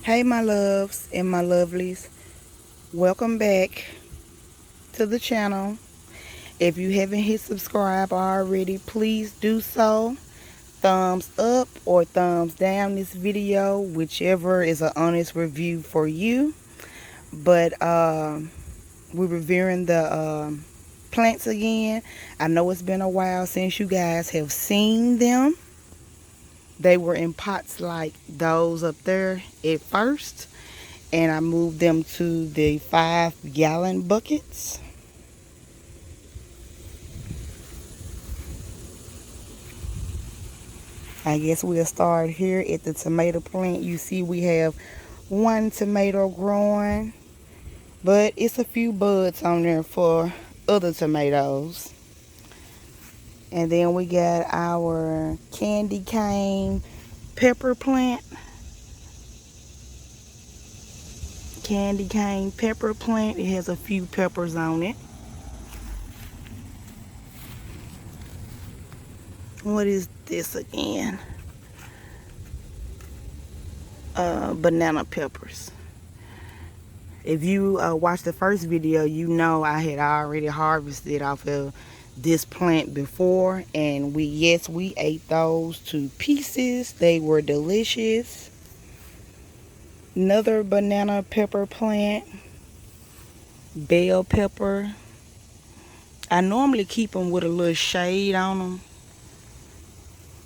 Hey my loves and my lovelies, welcome back to the channel. If you haven't hit subscribe already, please do so. Thumbs up or thumbs down this video, whichever is an honest review for you. But we're reviewing the plants again. I know it's been a while since you guys have seen them. They were in pots like those up there at first, and I moved them to the 5-gallon buckets. I guess we'll start here at the tomato plant. You see we have one tomato growing, but it's a few buds on there for other tomatoes. And then we got our candy cane pepper plant. Candy cane pepper plant. It has a few peppers on it. What is this again? Banana peppers. If you watched the first video, you know I had already harvested off of this plant before, and we ate those to pieces. They were delicious. Another banana pepper plant, bell pepper. I normally keep them with a little shade on them,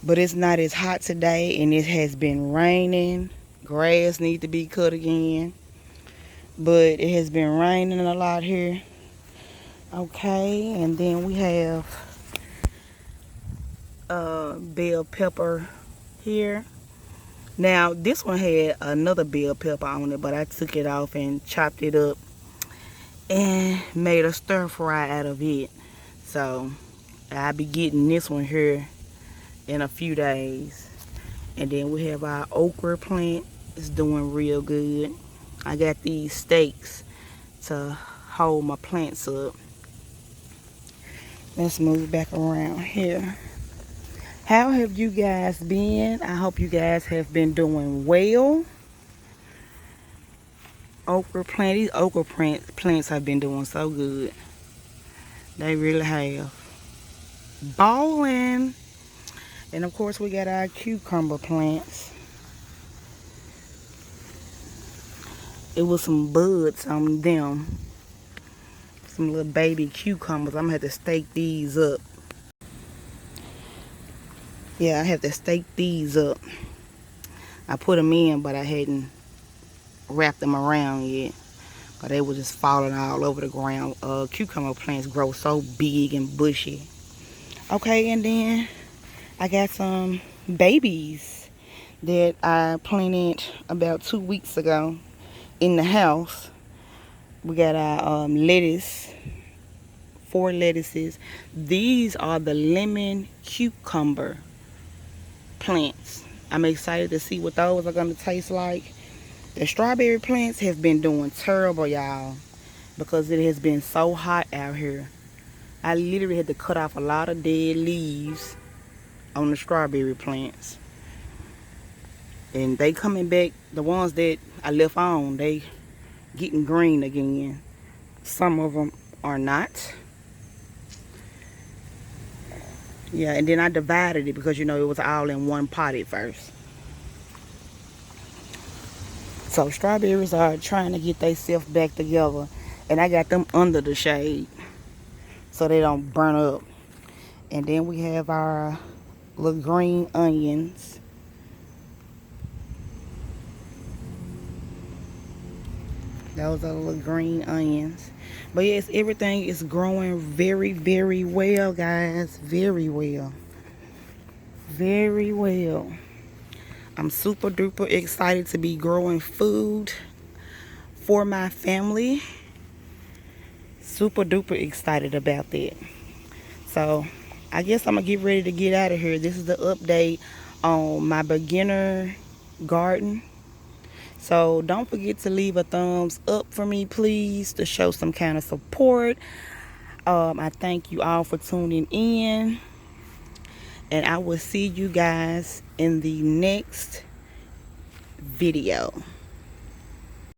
but it's not as hot today, and it has been raining. Grass needs to be cut again, but it has been raining a lot here. Okay, and then we have bell pepper here. Now this one had another bell pepper on it, but I took it off and chopped it up and made a stir fry out of it. So I'll be getting this one here in a few days. And then we have our okra plant. It's doing real good. I got these stakes to hold my plants up. Let's move back around here. How have you guys been? I hope you guys have been doing well. Okra plant. These okra plants have been doing so good. They really have. Balling. And of course we got our cucumber plants. It was some buds on them. Some little baby cucumbers. I'm gonna have to stake these up. Yeah, I have to stake these up. I put them in, but I hadn't wrapped them around yet. But they were just falling all over the ground. Cucumber plants grow so big and bushy. Okay, and then I got some babies that I planted about 2 weeks ago in the house. We got our lettuce, 4 lettuces. These are the lemon cucumber plants. I'm excited to see what those are going to taste like. The strawberry plants have been doing terrible, y'all, because it has been so hot out here. I literally had to cut off a lot of dead leaves on the strawberry plants. And they coming back, the ones that I left on, they getting green again. Some of them are not. Yeah, and then I divided it because, you know, it was all in one pot at first. So strawberries are trying to get themselves back together. And I got them under the shade so they don't burn up. And then we have our little green onions. Those are little green onions. But yes, everything is growing very, very well, guys. Very well. Very well. I'm super duper excited to be growing food for my family. Super duper excited about that. So I guess I'm gonna get ready to get out of here. This is the update on my beginner garden. So don't forget to leave a thumbs up for me, please, to show some kind of support. I thank you all for tuning in. And I will see you guys in the next video.